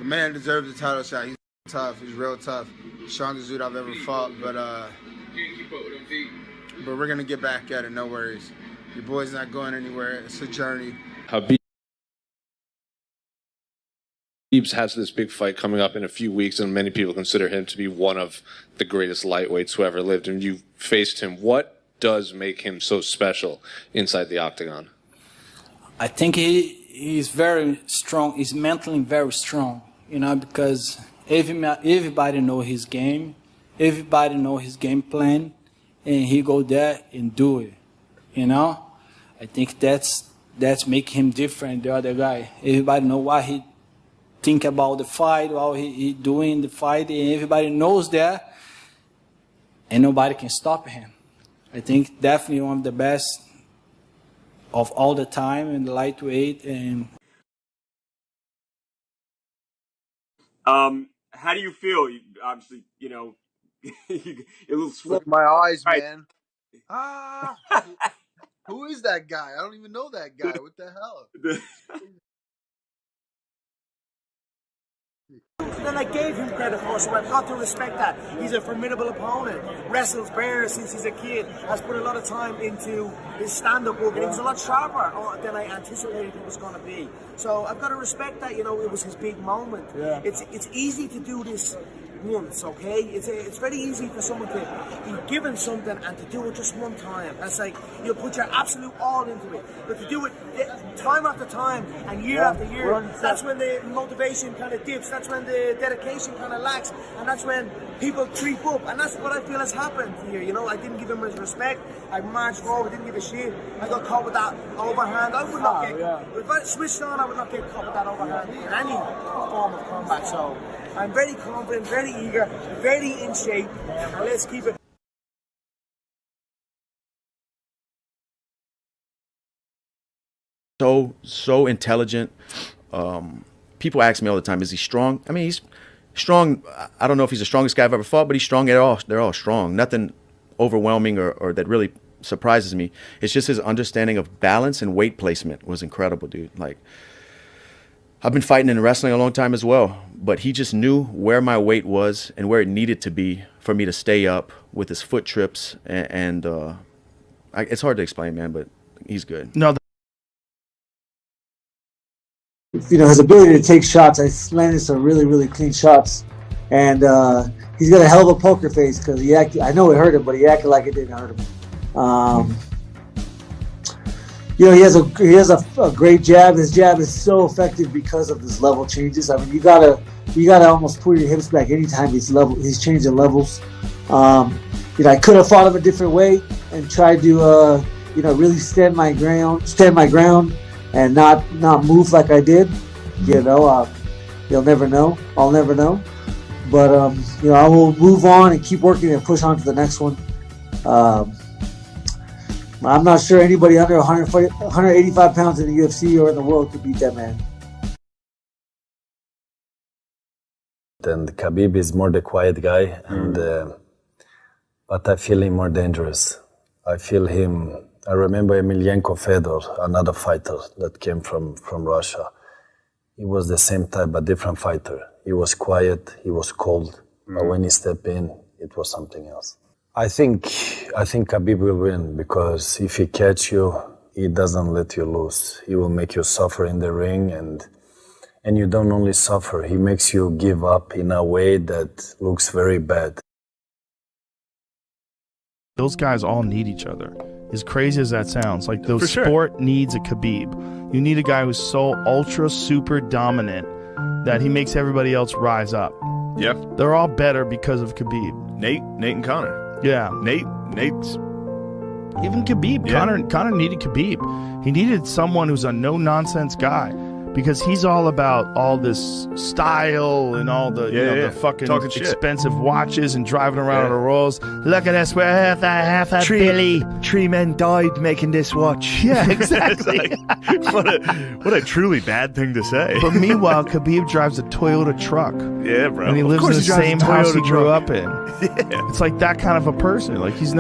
The man deserves a title shot. He's tough. He's real tough. Strongest dude I've ever fought. But we're gonna get back at it. No worries. Your boy's not going anywhere. It's a journey. Khabib has this big fight coming up in a few weeks, and many people consider him to be one of the greatest lightweights who ever lived. And you faced him. What does make him so special inside the octagon? I think he's very strong. He's mentally very strong, you know, because everybody know his game, everybody know his game plan, and he go there and do it, you know. I think that's make him different than the other guy. Everybody know what he think about the fight, what he doing the fight, and everybody knows that, and nobody can stop him. I think definitely one of the best of all the time in the lightweight. And how do you feel? Obviously, you know, you're a little sweat. Look at my eyes, Right. man. Ah, who is that guy? I don't even know that guy. What the hell? Then I gave him credit for, so I've got to respect that. He's a formidable opponent. Wrestles bears since he's a kid. Has put a lot of time into his stand-up work, and he was a lot sharper than I anticipated he was going to be. So I've got to respect that. You know, it was his big moment. Yeah. It's easy to do this once, okay? It's very easy for someone to be given something and to do it just one time. That's like you'll put your absolute all into it. But to do it time after time and year after year, that's when the motivation kind of dips. That's when the dedication kind of lacks, and that's when people creep up. And that's what I feel has happened here. You know, I didn't give him his respect. I marched forward, didn't give a shit. I got caught with that overhand. I would not get. If I switched on, I would not get caught with that overhand in any form of combat. So I'm very confident, very eager, very in shape, and let's keep it. So intelligent. People ask me all the time, is he strong? I mean, he's strong. I don't know if he's the strongest guy I've ever fought, but he's strong. They're all strong. Nothing overwhelming or that really surprises me. It's just his understanding of balance and weight placement was incredible, dude. Like, I've been fighting in wrestling a long time as well, but he just knew where my weight was and where it needed to be for me to stay up with his foot trips. And it's hard to explain, man, but he's good. No. You know, his ability to take shots. I landed some really, really clean shots, and he's got a hell of a poker face because he acted. I know it hurt him, but he acted like it didn't hurt him. You know, he has a great jab. His jab is so effective because of his level changes. I mean, you gotta almost pull your hips back anytime he's changing levels. You know, I could have fought him a different way and tried to you know, really stand my ground. And not move like I did, you know. You'll never know. I'll never know. But you know, I will move on and keep working and push on to the next one. I'm not sure anybody under 185 pounds in the UFC or in the world could beat that man. And Khabib is more the quiet guy, and but I feel him more dangerous. I feel him. I remember Emelianenko Fedor, another fighter that came from Russia. He was the same type, but different fighter. He was quiet, he was cold, but when he stepped in, it was something else. I think Khabib will win, because if he catch you, he doesn't let you lose. He will make you suffer in the ring, and you don't only suffer, he makes you give up in a way that looks very bad. Those guys all need each other. As crazy as that sounds, like the sport needs a Khabib. You need a guy who's so ultra super dominant that he makes everybody else rise up. Yeah. They're all better because of Khabib. Nate and Conor. Yeah. Nate's even Khabib. Yeah. Conor needed Khabib. He needed someone who's a no nonsense guy, because he's all about all this style and all the the fucking expensive watches and driving around on a Rolls. Look at us, we're half a Billy. 3 men died making this watch. Yeah, exactly. what a truly bad thing to say. But meanwhile, Khabib drives a Toyota truck. Yeah, bro. And he lives in the same house he grew up in. Yeah. It's like that kind of a person. Like he's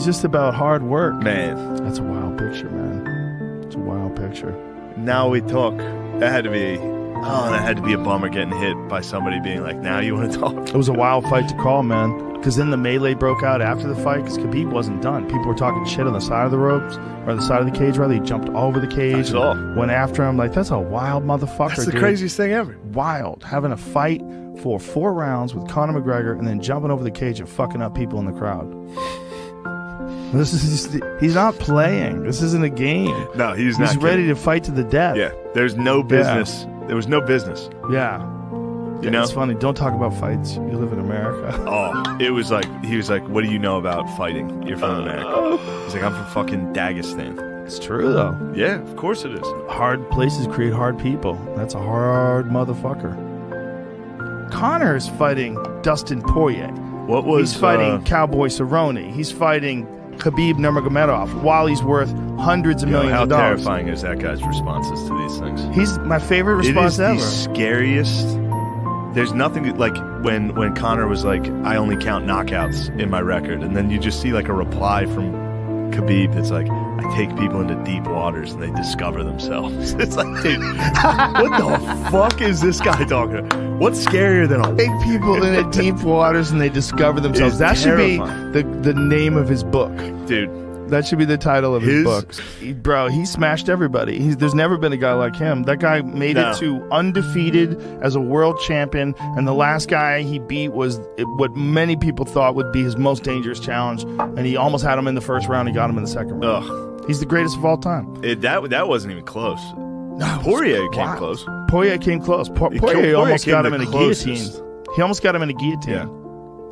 just about hard work. Man. That's a wild picture, man. It's a wild picture. Now we talk. That had to be Oh, that had to be a bummer getting hit by somebody being like, now you want to talk? It was a wild fight to call, man. Because then the melee broke out after the fight because Khabib wasn't done. People were talking shit on the side of the ropes, or the side of the cage, rather. He jumped all over the cage. And went after him. Like, that's a wild motherfucker, That's the dude. craziest thing ever. Wild. Having a fight for 4 rounds with Conor McGregor and then jumping over the cage and fucking up people in the crowd. He's not playing. This isn't a game. No, he's not. He's ready to fight to the death. Yeah, there's no business. There was no business. Yeah. You know? It's funny. Don't talk about fights. You live in America. Oh, it was like, he was like, what do you know about fighting? You're from America. He's like, I'm from fucking Dagestan. It's true, though. Yeah, of course it is. Hard places create hard people. That's a hard motherfucker. Conor is fighting Dustin Poirier. What was... He's fighting Cowboy Cerrone. He's fighting Khabib Nurmagomedov while he's worth hundreds of millions how of dollars. terrifying is that guy's responses to these things? He's my favorite response ever. It ever. is the scariest. There's nothing like when Conor was like, I only count knockouts in my record, and then you just see like a reply from Khabib that's like, I take people into deep waters and they discover themselves. It's like, dude, what the fuck is this guy talking about? What's scarier than a Take people into deep waters and they discover themselves. That should be the name of his book. Dude. That should be the title of his book. Bro, he smashed everybody. There's never been a guy like him. That guy made it to undefeated as a world champion, and the last guy he beat was what many people thought would be his most dangerous challenge, and he almost had him in the first round. He got him in the second round. Ugh. He's the greatest of all time. That wasn't even close. Poirier came close. Poirier came close. Poirier almost got him in a guillotine. closest. He almost got him in a guillotine. Yeah.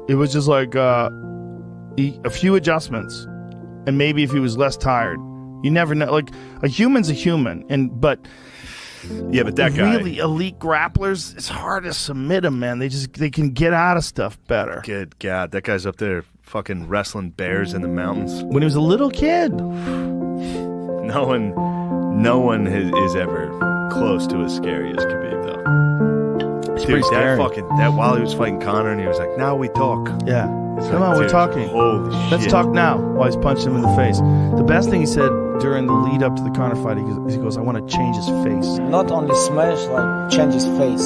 It was just like a few adjustments. And maybe if he was less tired. You never know. Like, a human's a human. But that guy, really elite grapplers, it's hard to submit them, man. They can get out of stuff better. Good God, that guy's up there fucking wrestling bears in the mountains. When he was a little kid. No one is ever close to as scary as Khabib, though. It's Dude, pretty scary. that while he was fighting Conor and he was like, now we talk. Yeah. It's Come like, on, we're dude, talking. Holy shit. Let's talk now, while he's punched him in the face. The best thing he said during the lead up to the Conor fight, he goes, I want to change his face. Not only smash, like change his face.